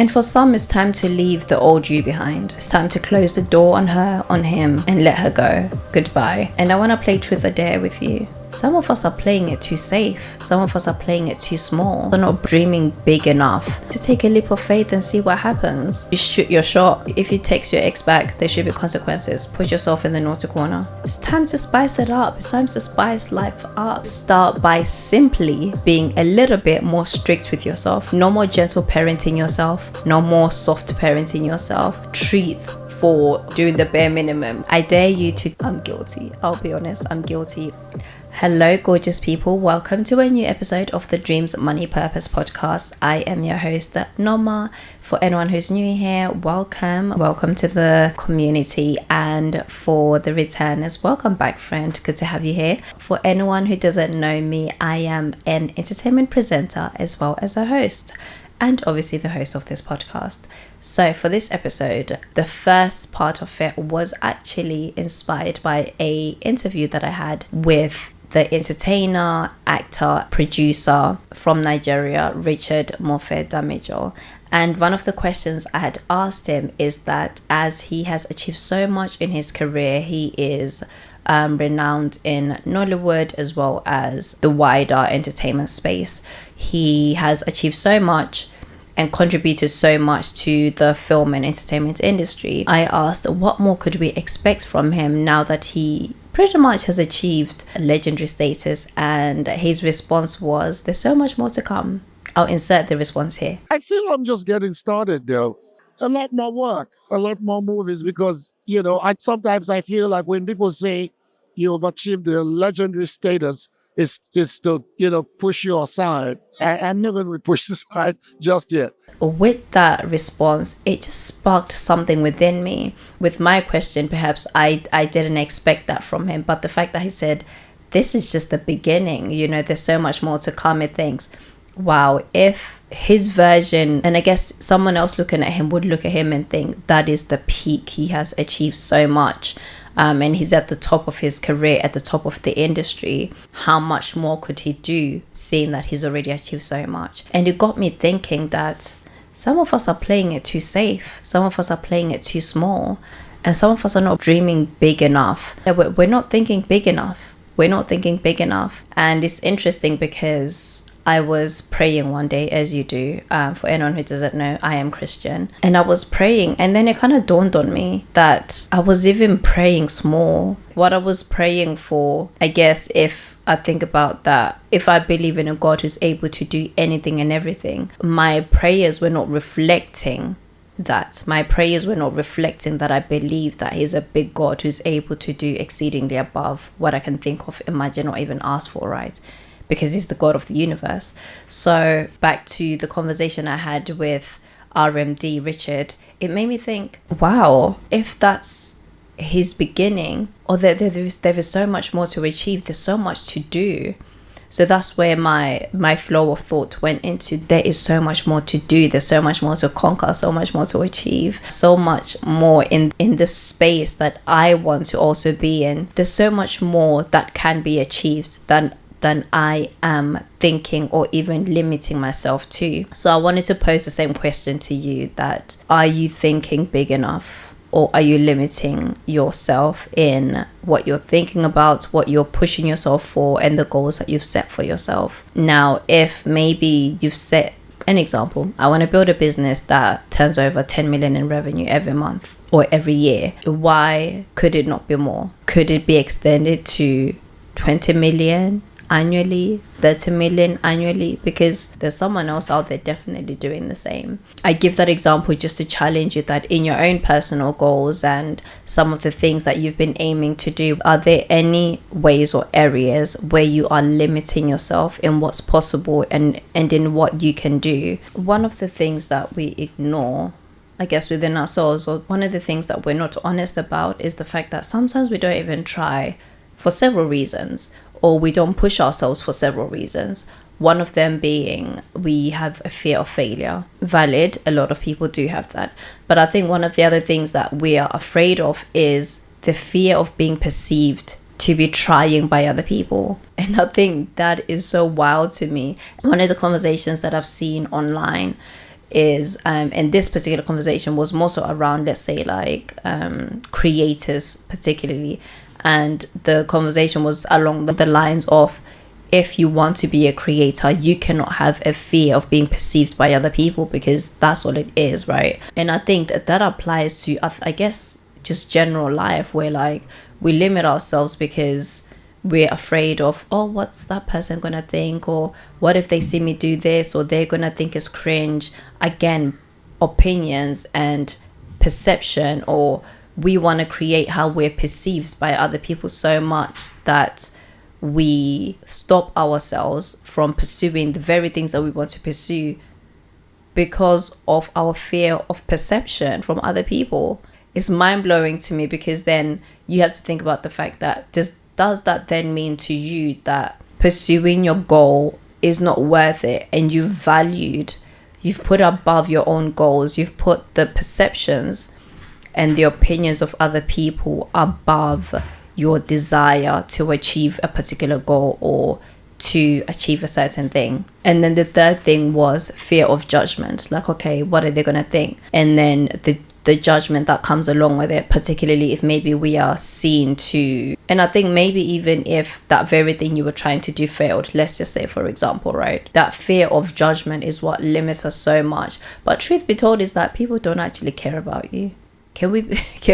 And for some, it's time to leave the old you behind. It's time to close the door on her, on him, and let her go. Goodbye. And I want to play truth or dare with you. Some of us are playing it too safe. Some of us are playing it too small. We're not dreaming big enough to take a leap of faith and see what happens. You shoot your shot. If he takes your ex back, there should be consequences. Put yourself in the naughty corner. It's time to spice it up. It's time to spice life up. Start by simply being a little bit more strict with yourself. No more gentle parenting yourself. No more soft parenting yourself. Treats for doing the bare minimum. I dare you to. I'm guilty. I'll be honest. I'm guilty. Hello, gorgeous people. Welcome to a new episode of the Dreams, Money, Purpose podcast. I am your host, Noma. For anyone who's new here, welcome. Welcome to the community. And for the returners, welcome back, friend. Good to have you here. For anyone who doesn't know me, I am an entertainment presenter as well as a host. And obviously the host of this podcast. So for this episode, the first part of it was actually inspired by a interview that I had with the entertainer, actor, producer from Nigeria, Richard Mofe-Damijo. And one of the questions I had asked him is that as he has achieved so much in his career, he is renowned in Nollywood as well as the wider entertainment space. He has achieved so much and contributed so much to the film and entertainment industry. I asked, what more could we expect from him now that he pretty much has achieved legendary status? And his response was, there's so much more to come. I'll insert the response here. I feel I'm just getting started though. A lot more work, a lot more movies, because, sometimes I feel like when people say you've achieved the legendary status, it's to, push you aside. I'm not going to push aside just yet. With that response, it just sparked something within me. With my question, perhaps I didn't expect that from him. But the fact that he said, this is just the beginning, there's so much more to come, it thinks, wow, if his version, and I guess someone else looking at him would look at him and think that is the peak, he has achieved so much. And he's at the top of his career, at the top of the industry. How much more could he do, seeing that he's already achieved so much? And it got me thinking that some of us are playing it too safe. Some of us are playing it too small. And some of us are not dreaming big enough. We're not thinking big enough. We're not thinking big enough. And it's interesting because I was praying one day, as you do. For anyone who doesn't know, I am Christian. And I was praying, and then it kind of dawned on me that I was even praying small. What I was praying for, I guess, if I think about that, if I believe in a God who's able to do anything and everything, my prayers were not reflecting that. My prayers were not reflecting that I believe that he's a big God who's able to do exceedingly above what I can think of, imagine, or even ask for, right? Because he's the God of the universe. So back to the conversation I had with RMD, Richard, it made me think, wow, if that's his beginning, or there is so much more to achieve, there's so much to do. So that's where my flow of thought went into. There is so much more to do. There's so much more to conquer, so much more to achieve, so much more in the space that I want to also be in. There's so much more that can be achieved than I am thinking or even limiting myself to. So I wanted to pose the same question to you, that are you thinking big enough? Or are you limiting yourself in what you're thinking about, what you're pushing yourself for, and the goals that you've set for yourself? Now, if maybe you've set an example, I want to build a business that turns over 10 million in revenue every month or every year. Why could it not be more? Could it be extended to 20 million annually, 30 million annually? Because there's someone else out there definitely doing the same. I give that example just to challenge you that in your own personal goals and some of the things that you've been aiming to do, are there any ways or areas where you are limiting yourself in what's possible and in what you can do? One of the things that we ignore, I guess, within ourselves, or one of the things that we're not honest about, is the fact that sometimes we don't even try for several reasons, or we don't push ourselves for several reasons. One of them being we have a fear of failure. Valid, a lot of people do have that. But I think one of the other things that we are afraid of is the fear of being perceived to be trying by other people. And I think that is so wild to me. One of the conversations that I've seen online is and this particular conversation was more so around, let's say, like creators particularly, and the conversation was along the lines of, if you want to be a creator, you cannot have a fear of being perceived by other people, because that's all it is, right? And I think that applies to, I guess, just general life, where like we limit ourselves because we're afraid of, oh, what's that person gonna think, or what if they see me do this, or they're gonna think it's cringe. Again, opinions and perception, or we want to create how we're perceived by other people so much that we stop ourselves from pursuing the very things that we want to pursue because of our fear of perception from other people. It's mind-blowing to me, because then you have to think about the fact that does that then mean to you that pursuing your goal is not worth it, and you've put above your own goals, you've put the perceptions and the opinions of other people above your desire to achieve a particular goal or to achieve a certain thing. And then the third thing was fear of judgment. Like, okay, what are they gonna think? And then the judgment that comes along with it, particularly if maybe we are seen to, and I think maybe even if that very thing you were trying to do failed, let's just say, for example, right, that fear of judgment is what limits us so much. But truth be told is that people don't actually care about you. Can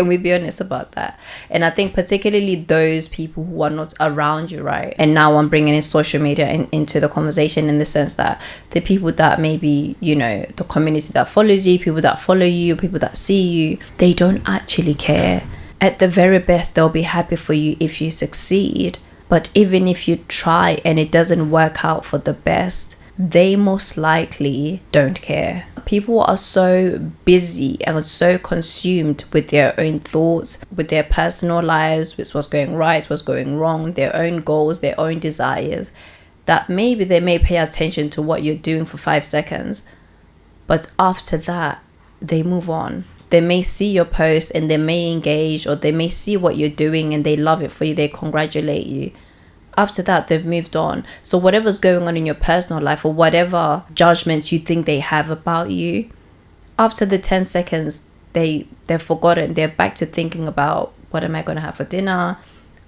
we be honest about that? And I think particularly those people who are not around you, right? And now I'm bringing in social media into the conversation, in the sense that the people that maybe, you know, the community that follows you, people that follow you, people that see you, they don't actually care. At the very best, they'll be happy for you if you succeed. But even if you try and it doesn't work out for the best, they most likely don't care. People are so busy and so consumed with their own thoughts, with their personal lives, with what's going right, what's going wrong, their own goals, their own desires, that maybe they may pay attention to what you're doing for 5 seconds, but after that, they move on. They may see your post and they may engage, or they may see what you're doing and they love it for you, they congratulate you. After that, they've moved on. So whatever's going on in your personal life, or whatever judgments you think they have about you, after the 10 seconds, they've forgotten. They're back to thinking about, what am I going to have for dinner?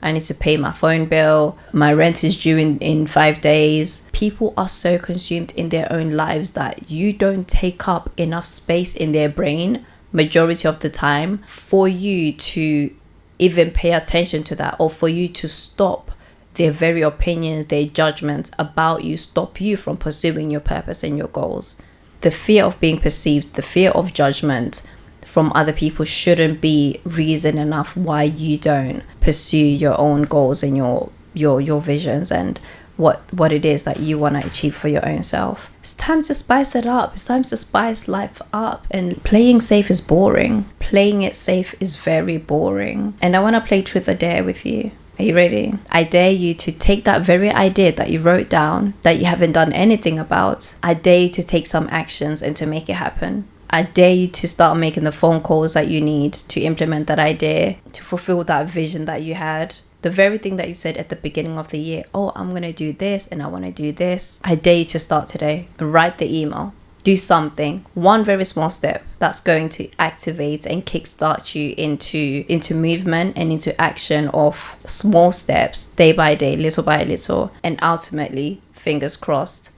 I need to pay my phone bill. My rent is due in 5 days. People are so consumed in their own lives that you don't take up enough space in their brain majority of the time for you to even pay attention to that, or for you to stop their very opinions, their judgments about you, stop you from pursuing your purpose and your goals. The fear of being perceived, the fear of judgment from other people shouldn't be reason enough why you don't pursue your own goals and your visions and what it is that you want to achieve for your own self. It's time to spice it up. It's time to spice life up. And playing safe is boring. Playing it safe is very boring. And I want to play truth or dare with you. Are you ready? I dare you to take that very idea that you wrote down, that you haven't done anything about. I dare you to take some actions and to make it happen. I dare you to start making the phone calls that you need to implement that idea, to fulfill that vision that you had. The very thing that you said at the beginning of the year, oh, I'm going to do this and I want to do this. I dare you to start today. Write the email. Do something, one very small step that's going to activate and kickstart you into movement and into action of small steps, day by day, little by little. And ultimately, fingers crossed,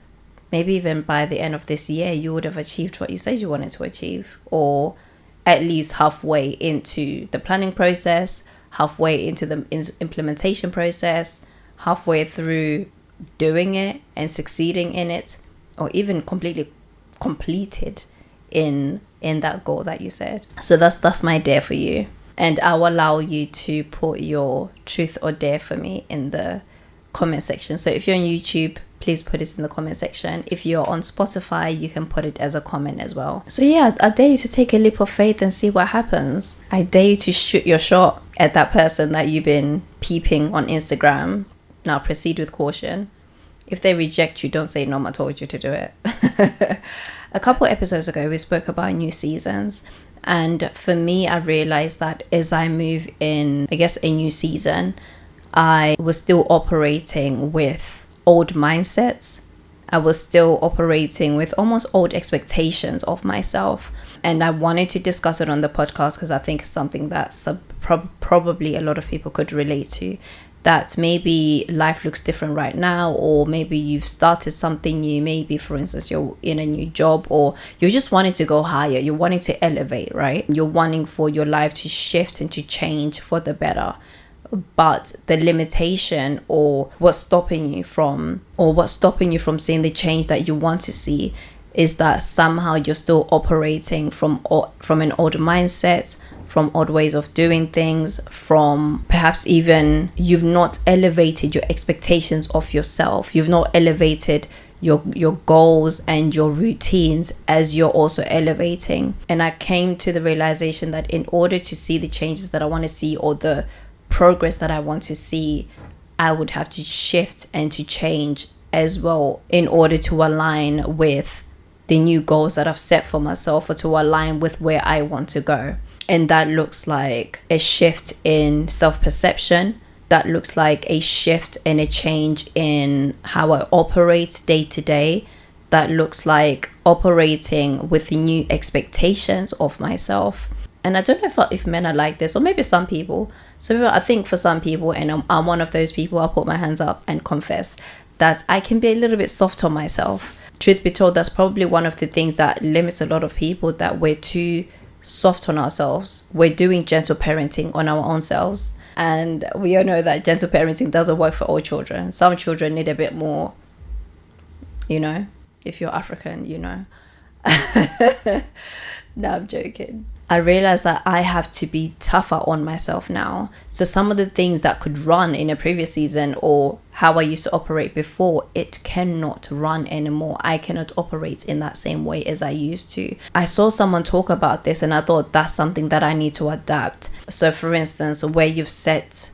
maybe even by the end of this year, you would have achieved what you said you wanted to achieve, or at least halfway into the planning process, halfway into the implementation process, halfway through doing it and succeeding in it, or even completely completed in that goal that you said. So that's my dare for you, and I'll allow you to put your truth or dare for me in the comment section. So if you're on YouTube, please put it in the comment section. If you're on Spotify, you can put it as a comment as well. So yeah, I dare you to take a leap of faith and see what happens. I dare you to shoot your shot at that person that you've been peeping on Instagram. Now proceed with caution. If they reject you, don't say, no, I told you to do it. A couple episodes ago, we spoke about new seasons. And for me, I realized that as I move in, I guess, a new season, I was still operating with old mindsets I was still operating with almost old expectations of myself. And I wanted to discuss it on the podcast because I think it's something that probably a lot of people could relate to. That maybe life looks different right now, or maybe you've started something new. Maybe, for instance, you're in a new job, or you're just wanting to go higher. You're wanting to elevate, right? You're wanting for your life to shift and to change for the better. But the limitation or what's stopping you from seeing the change that you want to see is that somehow you're still operating from an old mindset, from old ways of doing things, from perhaps even you've not elevated your expectations of yourself. You've not elevated your goals and your routines as you're also elevating. And I came to the realization that in order to see the changes that I want to see, or the progress that I want to see, I would have to shift and to change as well in order to align with the new goals that I've set for myself, or to align with where I want to go. And that looks like a shift in self-perception. That looks like a shift and a change in how I operate day to day. That looks like operating with new expectations of myself. And I don't know if men are like this, or maybe some people. So I think for some people, and I'm one of those people, I'll put my hands up and confess that I can be a little bit soft on myself. Truth be told, that's probably one of the things that limits a lot of people, that we're too soft on ourselves. We're doing gentle parenting on our own selves. And we all know that gentle parenting doesn't work for all children. Some children need a bit more, if you're African, No, I'm joking. I realized that I have to be tougher on myself now. So some of the things that could run in a previous season, or how I used to operate before, it cannot run anymore. I cannot operate in that same way as I used to. I saw someone talk about this, and I thought that's something that I need to adapt. So for instance, where you've set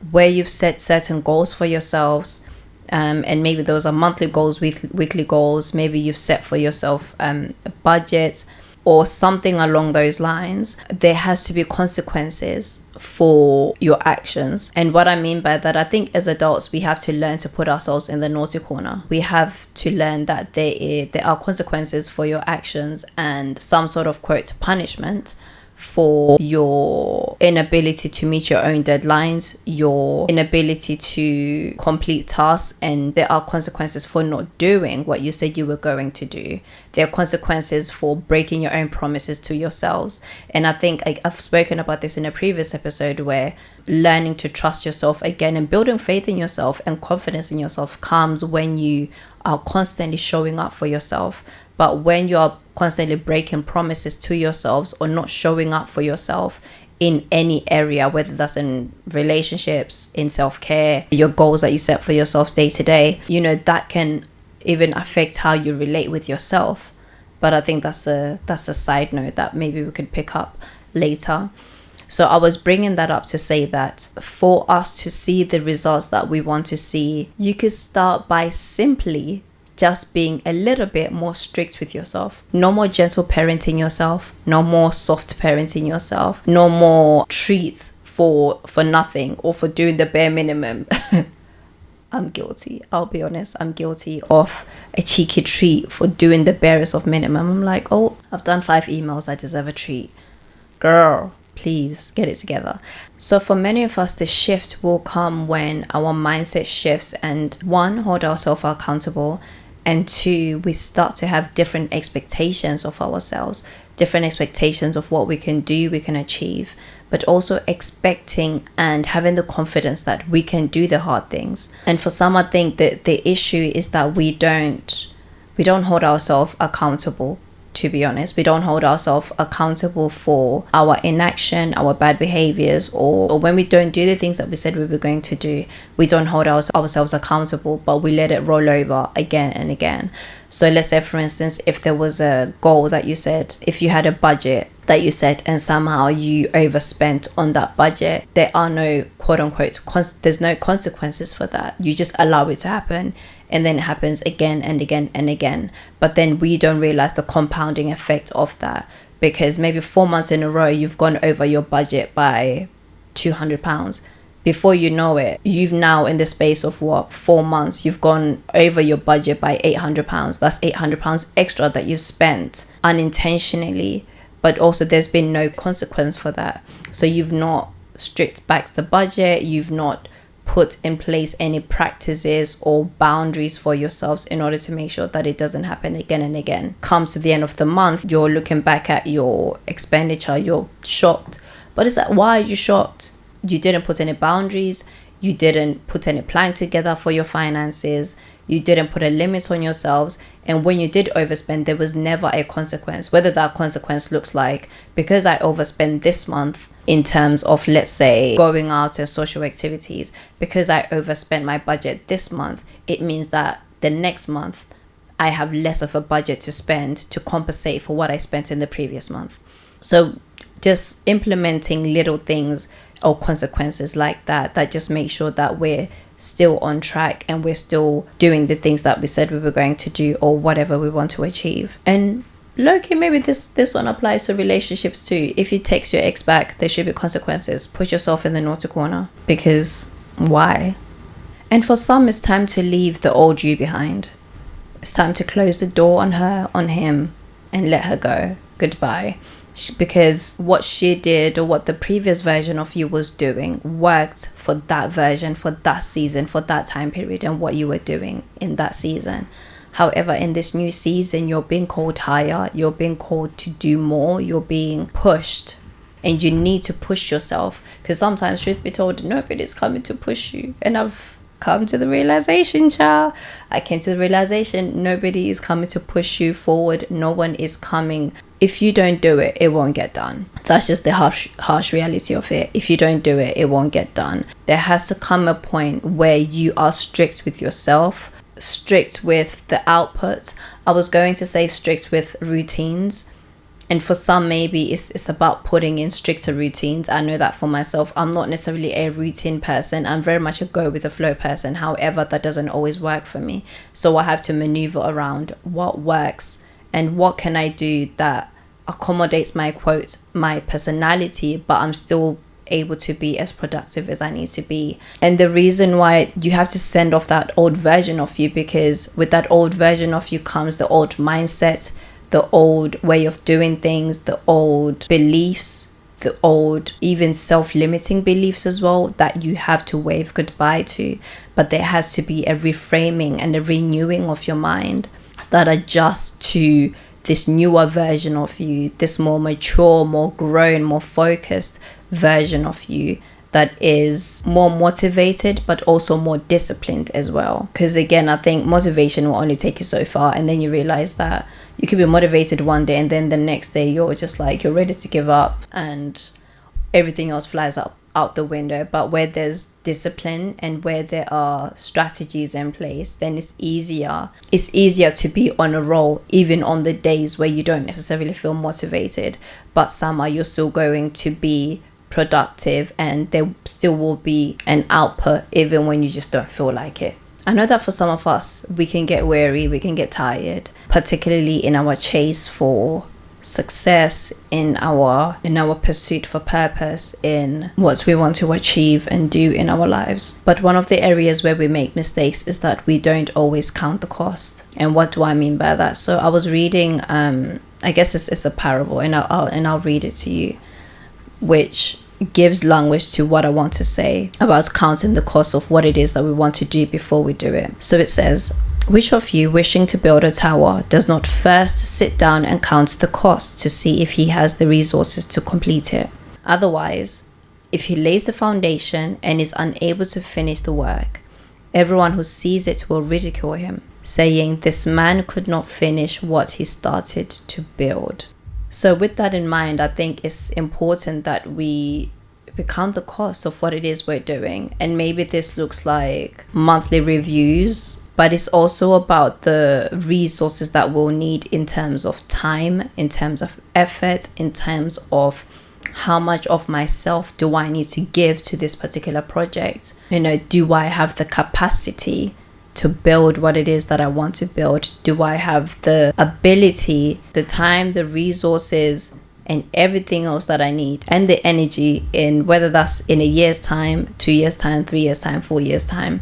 certain goals for yourselves, and maybe those are monthly goals, weekly goals. Maybe you've set for yourself a budget, or something along those lines. There has to be consequences for your actions. And what I mean by that, I think as adults, we have to learn to put ourselves in the naughty corner. We have to learn that there are consequences for your actions, and some sort of, quote, punishment for your inability to meet your own deadlines, your inability to complete tasks, and there are consequences for not doing what you said you were going to do. There are consequences for breaking your own promises to yourselves. And I think I've spoken about this in a previous episode, where learning to trust yourself again and building faith in yourself and confidence in yourself comes when you are constantly showing up for yourself. But when you're constantly breaking promises to yourselves, or not showing up for yourself in any area, whether that's in relationships, in self-care, your goals that you set for yourself day to day, that can even affect how you relate with yourself. But I think that's a side note that maybe we could pick up later. So I was bringing that up to say that for us to see the results that we want to see, you could start by simply just being a little bit more strict with yourself. No more gentle parenting yourself. No more soft parenting yourself. No more treats for nothing, or for doing the bare minimum. I'm guilty. I'll be honest. I'm guilty of a cheeky treat for doing the barest of minimum. I'm like, oh, I've done 5 emails. I deserve a treat. Girl, please get it together. So for many of us, the shift will come when our mindset shifts, and 1, hold ourselves accountable, and 2, we start to have different expectations of ourselves, different expectations of what we can do, we can achieve, but also expecting and having the confidence that we can do the hard things. And for some, I think that the issue is that we don't hold ourselves accountable. To be honest, we don't hold ourselves accountable for our inaction, our bad behaviors, or when we don't do the things that we said we were going to do. We don't hold ourselves accountable, but we let it roll over again and again. So let's say, for instance, if there was a goal that you set, if you had a budget that you set and somehow you overspent on that budget, there are no, quote unquote, there's no consequences for that. You just allow it to happen. And then it happens again and again and again. But then we don't realize the compounding effect of that, because maybe 4 months in a row, you've gone over your budget by £200 before you know it, you've now, in the space of 4 months, you've gone over your budget by £800. That's £800 extra that you've spent unintentionally, but also there's been no consequence for that. So you've not stripped back the budget, you've not put in place any practices or boundaries for yourselves in order to make sure that it doesn't happen again and again. Comes to the end of the month, you're looking back at your expenditure, you're shocked. But it's like, why are you shocked? You didn't put any boundaries, you didn't put any plan together for your finances, you didn't put a limit on yourselves, and when you did overspend, there was never a consequence. Whether that consequence looks like, because I overspent this month in terms of, let's say, going out and social activities, because I overspent my budget this month, it means that the next month I have less of a budget to spend to compensate for what I spent in the previous month. So just implementing little things or consequences like that just make sure that we're still on track and we're still doing the things that we said we were going to do, or whatever we want to achieve. And low-key, maybe this one applies to relationships too. If you text your ex back, there should be consequences. Put yourself in the naughty corner, because why? And for some, it's time to leave the old you behind. It's time to close the door on her, on him, and let her go. Goodbye. Because what she did, or what the previous version of you was doing, worked for that version, for that season, for that time period, and what you were doing in that season. However, in this new season, you're being called higher, you're being called to do more, you're being pushed, and you need to push yourself. Because sometimes, truth be told, nobody's coming to push you. And I've come to the realization, child. I came to the realization, nobody is coming to push you forward. No one is coming. If you don't do it, it won't get done. That's just the harsh reality of it. If you don't do it, it won't get done. There has to come a point where you are strict with yourself, strict with the outputs. I was going to say strict with routines. And for some, maybe it's about putting in stricter routines. I know that for myself, I'm not necessarily a routine person. I'm very much a go with the flow person. However, that doesn't always work for me. So I have to maneuver around what works and what can I do that accommodates my personality, but I'm still able to be as productive as I need to be. And the reason why you have to send off that old version of you, because with that old version of you comes the old mindset, the old way of doing things, the old beliefs, the old even self-limiting beliefs as well, that you have to wave goodbye to. But there has to be a reframing and a renewing of your mind that adjusts to this newer version of you, this more mature, more grown, more focused version of you that is more motivated but also more disciplined as well. Because again, I think motivation will only take you so far, and then you realize that you could be motivated one day and then the next day you're just like, you're ready to give up and everything else flies out the window. But where there's discipline and where there are strategies in place, then it's easier to be on a roll, even on the days where you don't necessarily feel motivated, but somehow you're still going to be productive and there still will be an output even when you just don't feel like it. I know that for some of us, we can get weary, we can get tired, particularly in our chase for success, in our pursuit for purpose, in what we want to achieve and do in our lives. But one of the areas where we make mistakes is that we don't always count the cost. And what do I mean by that? So I was reading, I guess it's a parable, and I'll read it to you, which gives language to what I want to say about counting the cost of what it is that we want to do before we do it. So it says, which of you wishing to build a tower does not first sit down and count the cost to see if he has the resources to complete it? Otherwise, if he lays the foundation and is unable to finish the work, everyone who sees it will ridicule him, saying, this man could not finish what he started to build. So with that in mind, I think it's important that we count the cost of what it is we're doing. And maybe this looks like monthly reviews, but it's also about the resources that we'll need in terms of time, in terms of effort, in terms of how much of myself do I need to give to this particular project. Do I have the capacity to build what it is that I want to build? Do I have the ability, the time, the resources, and everything else that I need, and the energy, in whether that's in a year's time, 2 years time, 3 years time, 4 years time,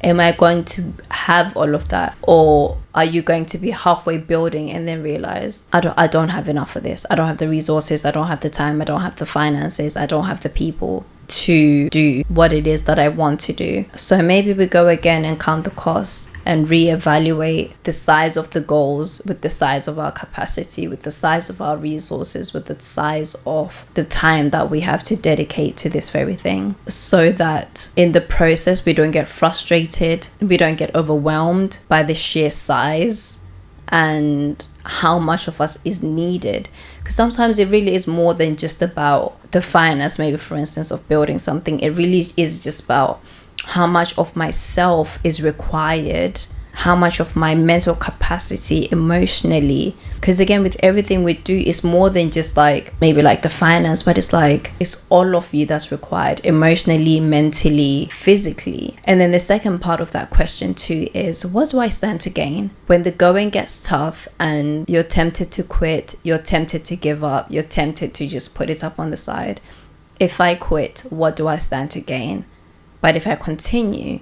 am I going to have all of that? Or are you going to be halfway building and then realize, I don't have enough of this. I don't have the resources. I don't have the time. I don't have the finances. I don't have the people to do what it is that I want to do. So maybe we go again and count the costs and reevaluate the size of the goals with the size of our capacity, with the size of our resources, with the size of the time that we have to dedicate to this very thing, so that in the process we don't get frustrated, we don't get overwhelmed by the sheer size and how much of us is needed. Because sometimes it really is more than just about the finance, maybe for instance, of building something. It really is just about how much of myself is required, how much of my mental capacity emotionally. Because again, with everything we do, it's more than just like maybe like the finance, but it's like it's all of you that's required, emotionally, mentally, physically. And then the second part of that question too is, what do I stand to gain when the going gets tough and you're tempted to quit, you're tempted to give up, you're tempted to just put it up on the side? If I quit, what do I stand to gain? But if I continue,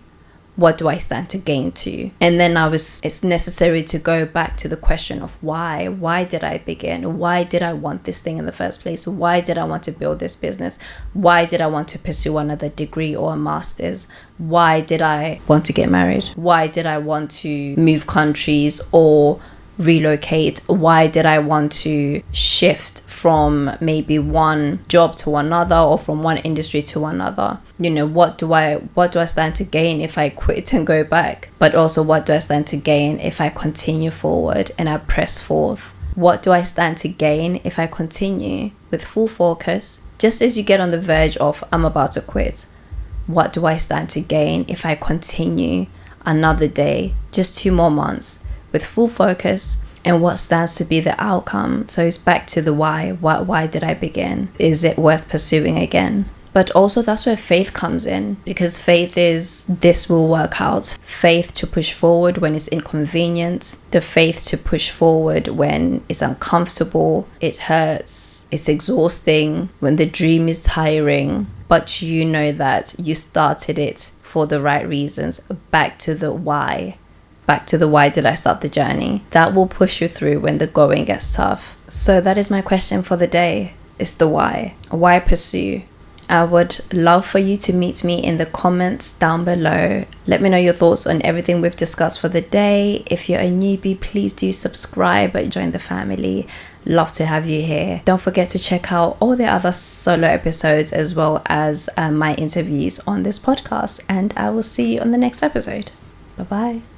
what do I stand to gain too? And then it's necessary to go back to the question of why. Why did I begin? Why did I want this thing in the first place? Why did I want to build this business? Why did I want to pursue another degree or a master's? Why did I want to get married? Why did I want to move countries or relocate? Why did I want to shift from maybe one job to another, or from one industry to another? You know, what do I stand to gain if I quit and go back? But also, what do I stand to gain if I continue forward and I press forth? What do I stand to gain if I continue with full focus? Just as you get on the verge of, I'm about to quit, what do I stand to gain if I continue another day, just 2 more months, with full focus? And what stands to be the outcome? So it's back to the why. Why did I begin? Is it worth pursuing again? But also that's where faith comes in, because faith is, this will work out. Faith to push forward when it's inconvenient. The faith to push forward when it's uncomfortable, it hurts, it's exhausting, when the dream is tiring. But you know that you started it for the right reasons. Back to the why. Back to the why did I start the journey? That will push you through when the going gets tough. So that is my question for the day. It's the why. Why pursue? I would love for you to meet me in the comments down below. Let me know your thoughts on everything we've discussed for the day. If you're a newbie, please do subscribe and join the family. Love to have you here. Don't forget to check out all the other solo episodes as well as my interviews on this podcast. And I will see you on the next episode. Bye-bye.